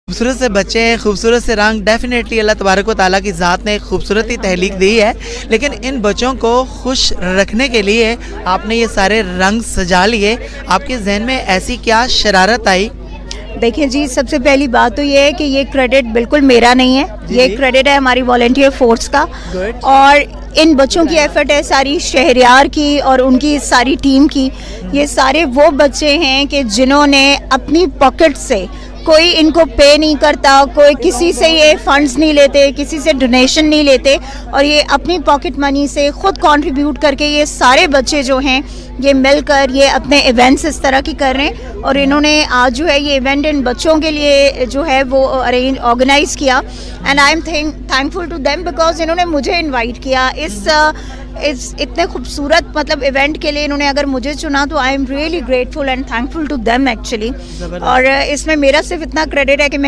खूबसूरत से बच्चे हैं, खूबसूरत से रंग, डेफिनेटली अल्लाह तबारक व तआला की ज़ात ने खूबसूरती तहलीक दी है, लेकिन इन बच्चों को खुश रखने के लिए आपने ये सारे रंग सजा लिए। आपके जहन में ऐसी क्या शरारत आई? देखिए जी, सबसे पहली बात तो ये है कि ये क्रेडिट बिल्कुल मेरा नहीं है, ये क्रेडिट है हमारी वॉलंटियर फोर्स का। और इन बच्चों की एफर्ट है सारी शहरयार की और उनकी सारी टीम की। ये सारे वो बच्चे हैं कि जिन्होंने अपनी पॉकेट से, कोई इनको पे नहीं करता, कोई किसी से ये फंड्स नहीं लेते, किसी से डोनेशन नहीं लेते, और ये अपनी पॉकेट मनी से खुद कंट्रीब्यूट करके ये सारे बच्चे जो हैं ये मिलकर ये अपने इवेंट्स इस तरह की कर रहे हैं। और इन्होंने आज जो है ये इवेंट इन बच्चों के लिए जो है वो ऑर्गेनाइज किया, and I am thankful to them because इन्होंने मुझे इनवाइट किया इस इतने खूबसूरत मतलब इवेंट के लिए। इन्होंने अगर मुझे चुना तो I am really grateful and thankful to them actually. और इसमें मेरा सिर्फ इतना क्रेडिट है कि मैं